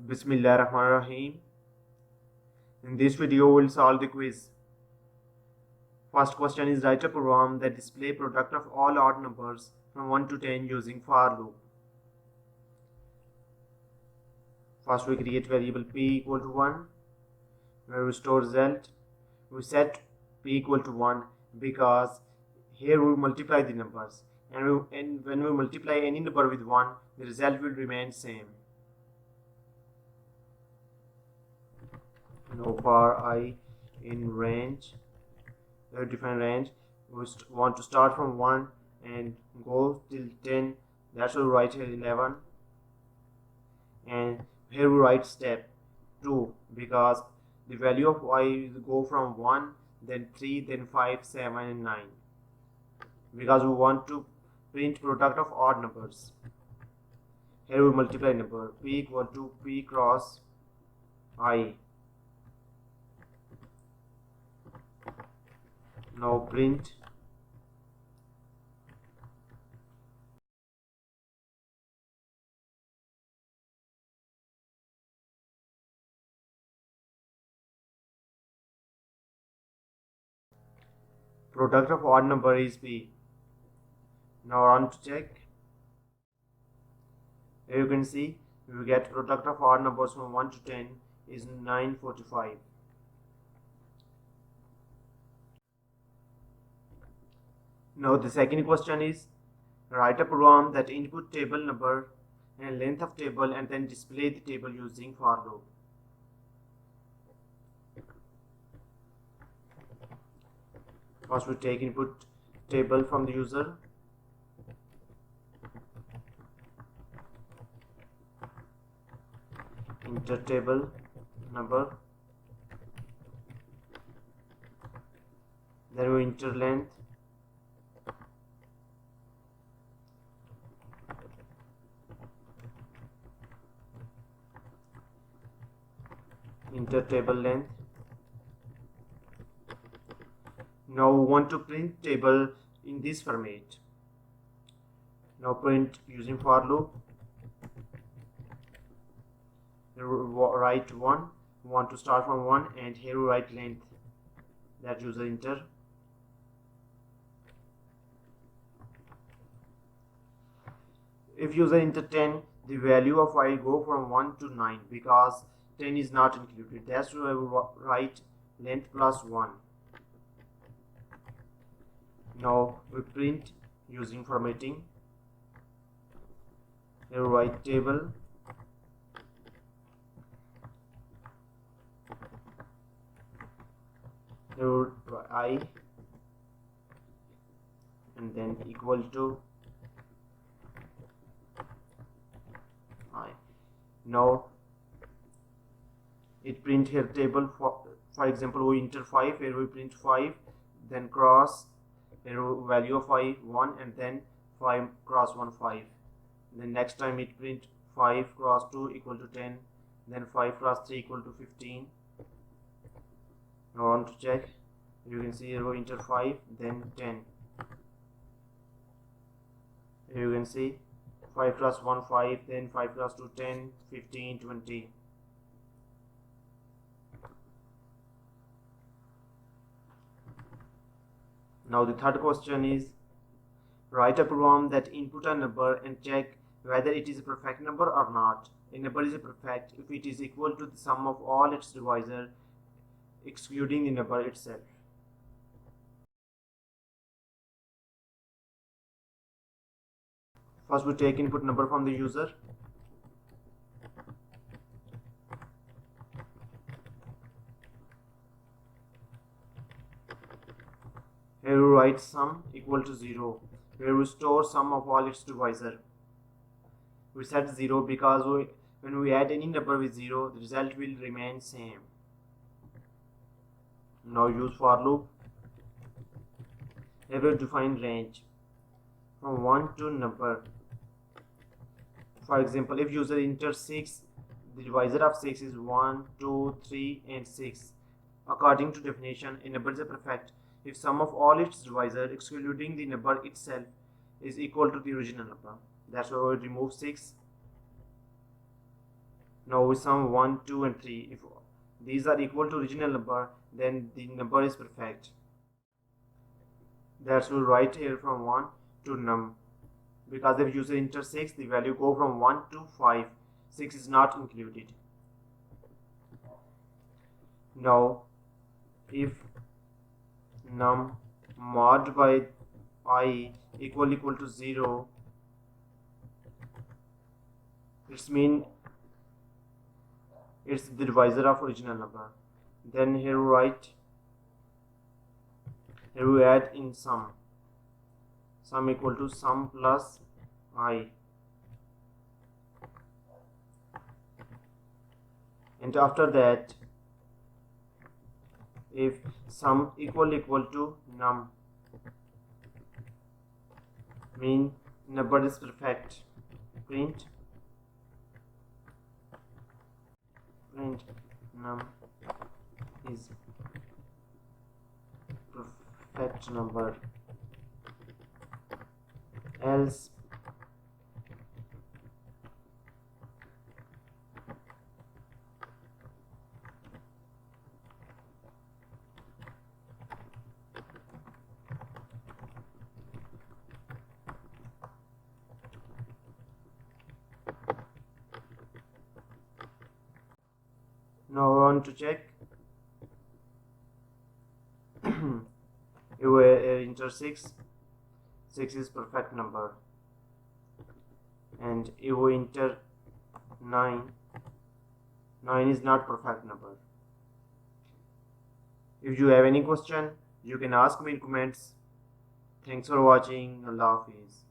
Bismillahirrahmanirrahim. In this video, we'll solve the quiz. First question is write a program that display product of all odd numbers from 1 to 10 using for loop. First, we create variable p equal to 1, where we store result. We set p equal to 1 because here we multiply the numbers, and when we multiply any number with 1, the result will remain same. Now for I in range, define range, we want to start from 1 and go till 10. That's why we write here 11, and here we write step 2 because the value of y will go from 1, then 3, then 5, 7 and 9, because we want to print product of odd numbers. Here we multiply number p equal to p cross I. Now print product of odd number is p. Now run to check. Here you can see we get product of odd numbers from 1 to 10 is 945. Now the second question is write a program that input table number and length of table and then display the table using for loop. First we take input table from the user. Enter table number. Then we enter length. Enter table length. Now we want to print table in this format. Now print using for loop. Write 1. We want to start from 1, and here we write length. That user enter. If user enter 10, the value of y go from 1 to 9 because 10 is not included. That's why we write length plus 1. Now we print using formatting. Here we write table. Here I, and then equal to I. Now it print here table. For example, we enter 5, here we print 5, then cross, here value of I 1, and then 5 cross 1 5. Then next time it print 5 cross 2 equal to 10, then 5 cross 3 equal to 15. Now on to check. You can see here we enter 5, then 10. Here you can see 5 cross 1 5, then 5 cross 2 10, 15, 20. Now the third question is write a program that input a number and check whether it is a perfect number or not. A number is a perfect if it is equal to the sum of all its divisors, excluding the number itself. First we take input number from the user. Here we write sum equal to 0, where we store sum of all its divisors. We set 0 because when we add any number with 0, the result will remain same. Now use for loop. Here we define range from 1 to number. For example, if user enters 6, the divisor of 6 is 1, 2, 3 and 6. According to definition, a number is a perfect if sum of all its divisors excluding the number itself is equal to the original number. That's why we remove 6. Now we sum 1, 2 and 3. If these are equal to original number, then the number is perfect. That's we write here from 1 to num. Because if user enter 6, the value go from 1 to 5. 6 is not included. Now if num mod by I equal to 0, it's mean it's the divisor of original number. Then here we add in sum equal to sum plus I, and after that if sum equal to num, mean number is perfect, print num is perfect number, else now we want to check you enter 6 is perfect number, and you enter 9 is not perfect number. If you have any question, you can ask me in comments. Thanks for watching. Allah Hafiz.